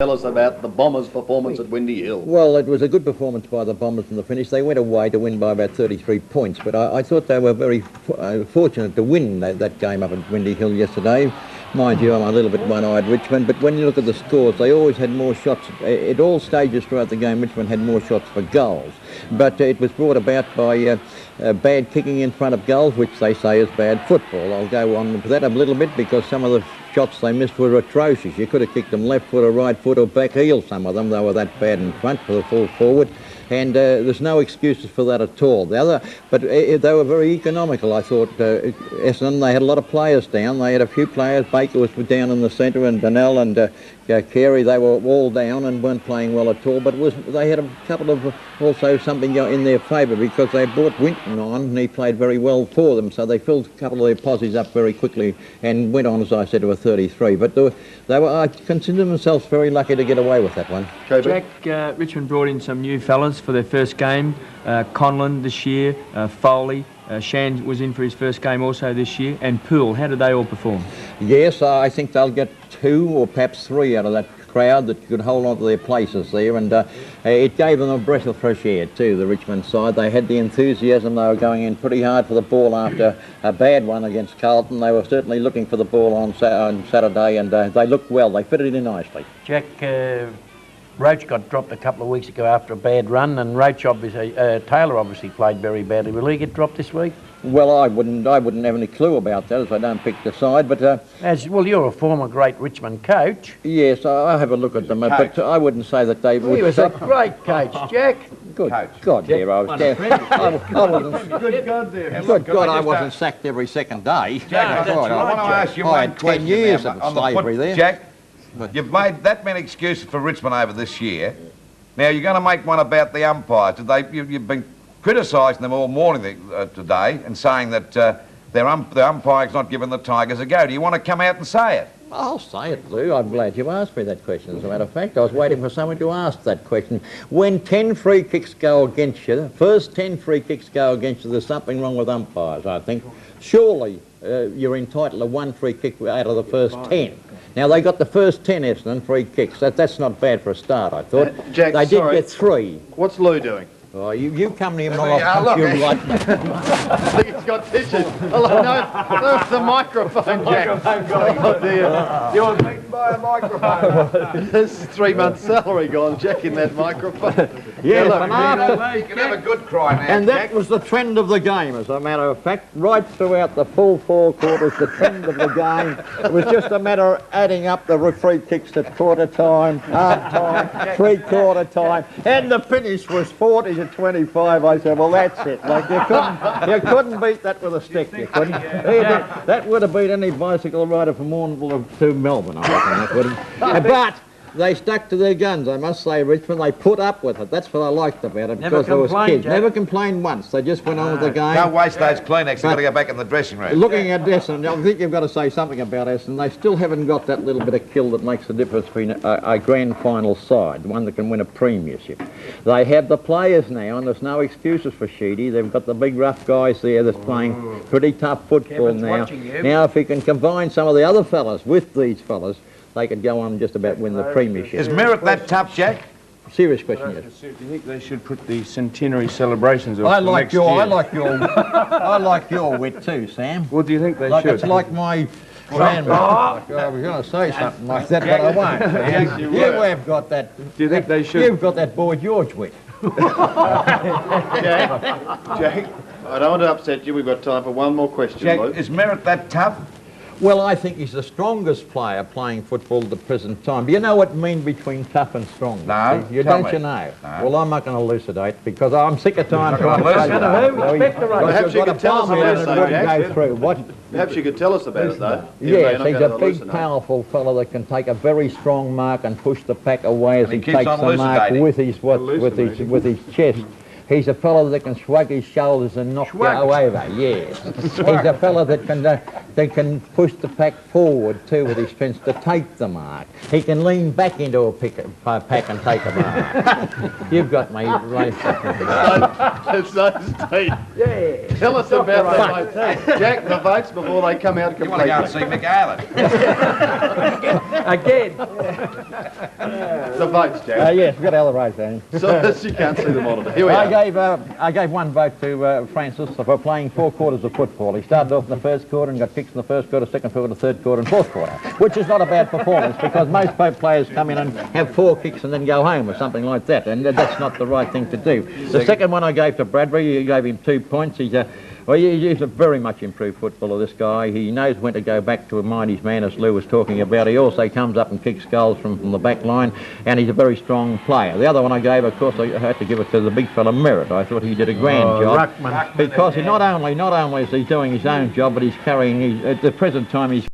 Tell us about the Bombers' performance at Windy Hill. Well, it was a good performance by the Bombers in the finish. They went away to win by about 33 points, but I thought they were very fortunate to win that game up at Windy Hill yesterday. Mind you, I'm a little bit one-eyed Richmond, but when you look at the scores, they always had more shots. At all stages throughout the game, Richmond had more shots for goals. But it was brought about by bad kicking in front of goals, which they say is bad football. I'll go on with that a little bit because some of the shots they missed were atrocious. You could have kicked them left foot or right foot or back heel, some of them. They were that bad in front for the full forward. And there's no excuses for that at all. But they were very economical, I thought. Essendon, they had a lot of players down. They had a few players. Baker was down in the centre, and Donnell and Carey, they were all down and weren't playing well at all. But they had a couple of also something in their favour because they brought Winton on, and he played very well for them. So they filled a couple of their posses up very quickly and went on, as I said, to a 33. But I consider themselves very lucky to get away with that one. Jack, Richmond brought in some new fellas for their first game. Conlon this year, Foley, Shand was in for his first game also this year, and Poole. How did they all perform? Yes, I think they'll get 2 or perhaps 3 out of that crowd that could hold on to their places there, and it gave them a breath of fresh air too, the Richmond side. They had the enthusiasm. They were going in pretty hard for the ball after a bad one against Carlton. They were certainly looking for the ball on Saturday, and they looked well. They fitted in nicely. Jack, Roach got dropped a couple of weeks ago after a bad run, and Taylor obviously played very badly. Will he get dropped this week? Well, I wouldn't have any clue about that, as I don't pick the side. But you're a former great Richmond coach. Yes, I have a look at them, but I wouldn't say that they would. He was a great coach, Jack. Good God, dear, I was there. I wasn't. Good God, there. Good God, I wasn't sacked every second day. Jack, I want to ask you one question. I had 10 years of slavery there. Jack, you've made that many excuses for Richmond over this year. Now, you're going to make one about the umpires. You've been criticising them all morning today and saying that the umpire's not giving the Tigers a go. Do you want to come out and say it? I'll say it, Lou. I'm glad you asked me that question. As a matter of fact, I was waiting for someone to ask that question. When 10 free kicks go against you, the first 10 free kicks go against you, there's something wrong with umpires, I think. Surely you're entitled to 1 free kick out of the first 10. Now, they got the first 10 Essendon free kicks. That's not bad for a start, I thought. Jack, they did get 3. What's Lou doing? Oh, you come to him and I'll punch you right. I think he's got tissues. Oh, no, that's the microphone, Jack. Oh, dear. You were beaten by a microphone. This is 3 months' salary gone, Jack, in that microphone. Yes, look, You can have a good cry now, and that Jack. was the trend of the game, as a matter of fact. Right throughout the full 4 quarters, the trend of the game. It was just a matter of adding up the free kicks at quarter time, half time, 3/4 time, and the finish was 40 to 25. I said, well, that's it. Like you couldn't beat that with a stick. You couldn't. That would have beat any bicycle rider from Warrnambool to Melbourne, I reckon. That would have. But they stuck to their guns, I must say, Richmond. They put up with it. That's what I liked about it, because there was kids. Never complained once. They just went on with the game. Don't waste those Kleenex. You've got to go back in the dressing room. Looking at Essendon, I think you've got to say something about Essendon. They still haven't got that little bit of kill that makes the difference between a grand final side, one that can win a premiership. They have the players now, and there's no excuses for Sheedy. They've got the big rough guys there that's playing pretty tough football now. Now, if he can combine some of the other fellas with these fellas, they could go on and just about win the premiership. Is Merritt that tough, Jack? Serious question, yes. Do you think they should put the centenary celebrations off I for like next your, year? I like your wit too, Sam. What do you think they Like should? it's like my grandma. I was going to say something like that, but I won't. Yes, you You were. have got that. Do you think they should? You've got that Boy George wit. Jack, I don't want to upset you. We've got time for one more question, Jack, Luke. is Merritt that tough? Well, I think he's the strongest player playing football at the present time. Do you know what it means between tough and strong? No, You tell don't me. you know? No. Well, I'm not going to elucidate because I'm sick of time You're not trying to gonna say elucidate. that. Perhaps you could tell us about it, though, Jack. Go through. What? Perhaps you could tell us about it, though. Yes, he's a big, powerful fellow that can take a very strong mark and push the pack away as And he he keeps takes on the mark elucidating. with his chest. He's a fellow that can shrug his shoulders and knock you over. Yes. He's a fellow that can push the pack forward too with his fence to take the mark. He can lean back into a pack and take a mark. You've got me right. It's those teeth. Yeah. Tell us about the votes. Jack, the votes before they come out You want to completely. go and see Mick Allen? Again. The votes, Jack. Yes, we've got all the votes, Danny. So you can't see the monitor. Here we are. I gave one vote to Francis for playing 4 quarters of football. He started off in the first quarter and got kicks in the first quarter, second quarter, third quarter and fourth quarter, which is not a bad performance because most players come in and have 4 kicks and then go home or something like that, and that's not the right thing to do. The second one I gave to Bradbury, he gave him 2 points. He's a very much improved footballer, this guy. He knows when to go back to mind his man, as Lou was talking about. He also comes up and kicks goals from the back line, and he's a very strong player. The other one I gave, of course, I had to give it to the big fella Merritt. I thought he did a grand job. Ruckman. Because not only is he doing his own job, but he's carrying, at the present time, he's